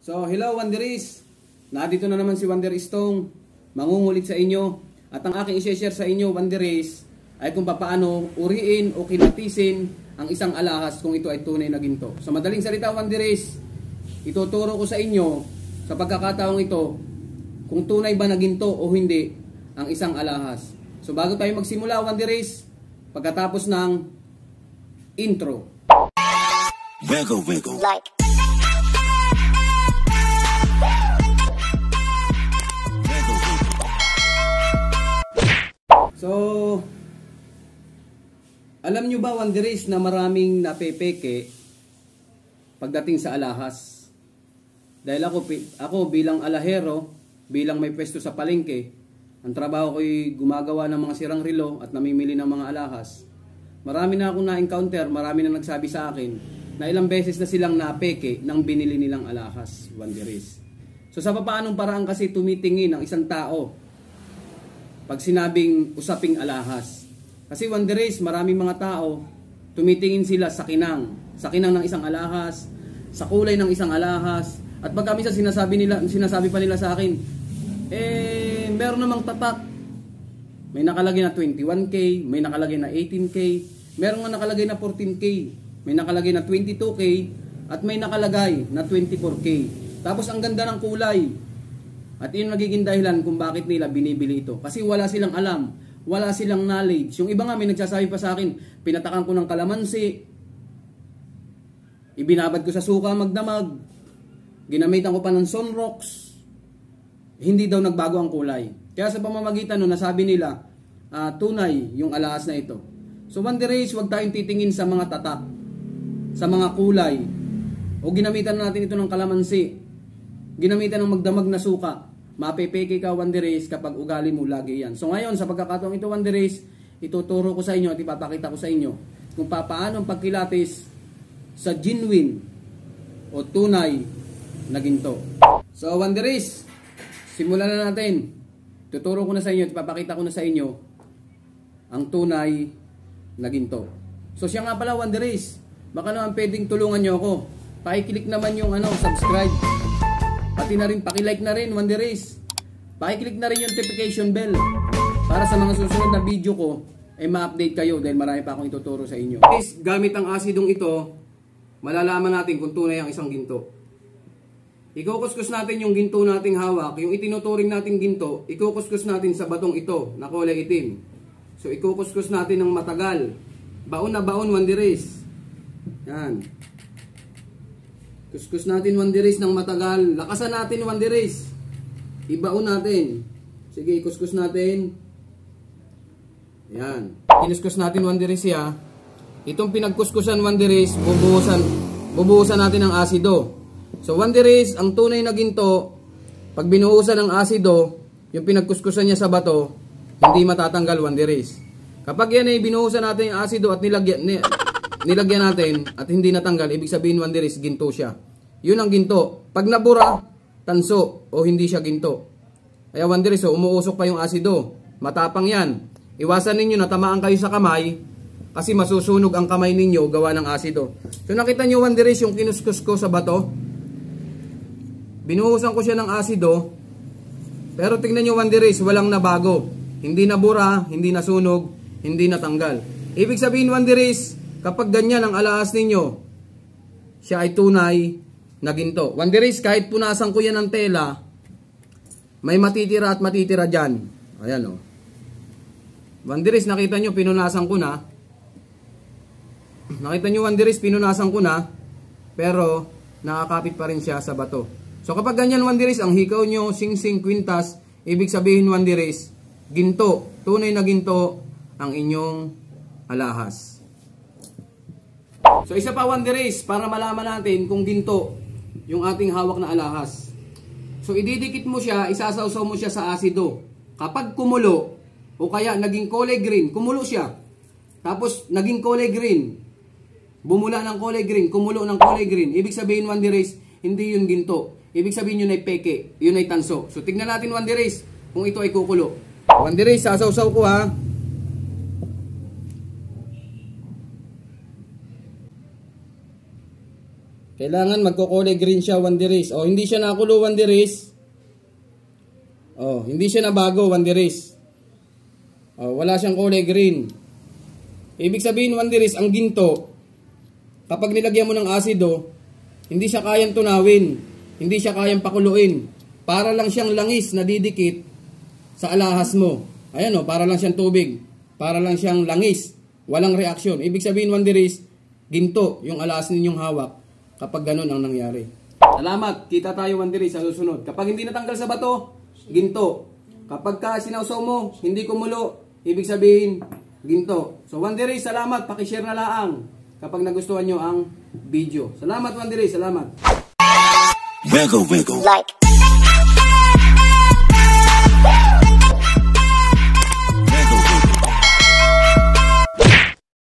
So, hello Wanderis. Nandito na naman si Wander Stone, mangungulit sa inyo. At ang aking i-share sa inyo, Wanderis, ay kung paano uriin o kilatisin ang isang alahas kung ito ay tunay na ginto. Sa madaling salita, Wanderis, ituturo ko sa inyo sa pagkakataong ito kung tunay ba na ginto o hindi ang isang alahas. So, bago tayo magsimula, Wanderis, pagkatapos ng intro. Wiggle, wiggle. Like. So, alam nyo ba, Wanderis, na maraming napepeke pagdating sa alahas? Dahil ako bilang alahero, bilang may pwesto sa palengke, ang trabaho ko'y gumagawa ng mga sirang relo at namimili ng mga alahas. Marami na akong na-encounter, marami na nagsabi sa akin na ilang beses na silang napeke nang binili nilang alahas, Wanderis. So sa paanong paraan kasi tumitingin ang isang tao pag sinabing usaping alahas? Kasi Wanderis, maraming mga tao tumitingin sila sa kinang ng isang alahas, sa kulay ng isang alahas, at pag kami sinasabi pa nila sa akin, meron namang tatak. May nakalagay na 21K, may nakalagay na 18K, meron nga nakalagay na 14K, may nakalagay na 22K, at may nakalagay na 24K. Tapos ang ganda ng kulay. At yun nagiging dahilan kung bakit nila binibili ito. Kasi wala silang alam, wala silang knowledge. Yung iba nga may nagsasabi pa sa akin, pinatakan ko ng kalamansi, ibinabad ko sa suka magdamag, ginamitan ko pa ng sunrocks, hindi daw nagbago ang kulay. Kaya sa pamamagitan nun, nasabi nila, tunay yung alahas na ito. So Wanderis, huwag tayong titingin sa mga tatak, sa mga kulay, o ginamitan natin ito ng kalamansi, ginamitan ng magdamag na suka. Mapepeke ka, Wanderis, kapag ugali mo lagi yan. So ngayon, sa pagkakataong ito, Wanderis, ituturo ko sa inyo at ipapakita ko sa inyo kung paano ang pagkilatis sa genuine o tunay na ginto. So Wanderis, simulan na natin. Tuturo ko na sa inyo at ipapakita ko na sa inyo ang tunay na ginto. So siya nga pala, Wanderis, baka naman pwedeng tulungan nyo ako. Pakiclick naman yung subscribe. Pati na rin, pakilike na rin, Wanderis. Pakiclick na rin yung notification bell para sa mga susunod na video ko ay ma-update kayo dahil marami pa akong ituturo sa inyo. Guys, gamit ang asidong ito, malalaman natin kung tunay ang isang ginto. Ikukuskus natin yung ginto nating hawak, yung itinuturing nating ginto, ikukuskus natin sa batong ito na kulay itim. So ikukuskus natin ng matagal. Baon na baon, Wanderis. Yan. Kuskus natin, Wanderis, ng matagal. Lakasan natin, Wanderis. Ibaon natin. Sige, kuskus natin. Ayan. Kinuskus natin, Wanderis, ya. Itong pinagkuskusan, Wanderis, bubuhusan natin ng asido. So, Wanderis, ang tunay na ginto, pag binuhusan ng asido, yung pinagkuskusan niya sa bato, hindi matatanggal, Wanderis. Kapag yan ay binuhusan natin yung asido at nilagyan natin at hindi natanggal, ibig sabihin, Wanderis, ginto siya. Yun ang ginto. Pag nabura, tanso o hindi siya ginto. Kaya Wanderis, umuusok pa yung asido. Matapang yan. Iwasan ninyo na tamaan kayo sa kamay kasi masusunog ang kamay ninyo gawa ng asido. So nakita nyo, Wanderis, yung kinuskus ko sa bato. Binuhusan ko siya ng asido. Pero tingnan nyo, Wanderis, walang nabago. Hindi nabura, hindi nasunog, hindi natanggal. Ibig sabihin, Wanderis, kapag ganyan ang alahas ninyo, siya ay tunay na ginto. Wanderis, kahit punasan ko yan ng tela, may matitira at matitira dyan. Ayan o. Wanderis, nakita nyo, pinunasan ko na. Nakita nyo, Wanderis, pinunasan ko na. Pero, nakakapit pa rin siya sa bato. So, kapag ganyan, Wanderis, ang hikaw nyo, sing-sing, kwintas, ibig sabihin, Wanderis, ginto, tunay na ginto, ang inyong alahas. So isa pa, Wanderis, para malaman natin kung ginto yung ating hawak na alahas. So ididikit mo siya, isasawsaw mo siya sa asido. Kapag kumulo, o kaya naging kulay green, kumulo siya. Tapos naging kulay green, bumula ng kulay green, kumulo ng kulay green. Ibig sabihin, Wanderis, hindi yun ginto. Ibig sabihin yun ay peke, yun ay tanso. So tignan natin, Wanderis, kung ito ay kukulo. Wanderis, sasawsaw ko ha. Kailangan magko-kulay green siya, Wanderers. O, hindi siya nakulo, Wanderers. O, hindi siya nabago, Wanderers. O, wala siyang kulay green. Ibig sabihin, Wanderers, ang ginto, kapag nilagyan mo ng asido, hindi siya kayang tunawin. Hindi siya kayang pakuluin. Para lang siyang langis na didikit sa alahas mo. Ayan o, para lang siyang tubig. Para lang siyang langis. Walang reaksyon. Ibig sabihin, Wanderers, ginto yung alahas ninyong hawak kapag ganun ang nangyari. Salamat. Kita tayo, Wanderers, sa susunod. Kapag hindi natanggal sa bato, ginto. Kapag ka sinausaw mo, hindi kumulo, ibig sabihin, ginto. So, Wanderers, salamat. Pakishare na lang kapag nagustuhan nyo ang video. Salamat, Wanderers. Salamat. Wiggle, wiggle. Like.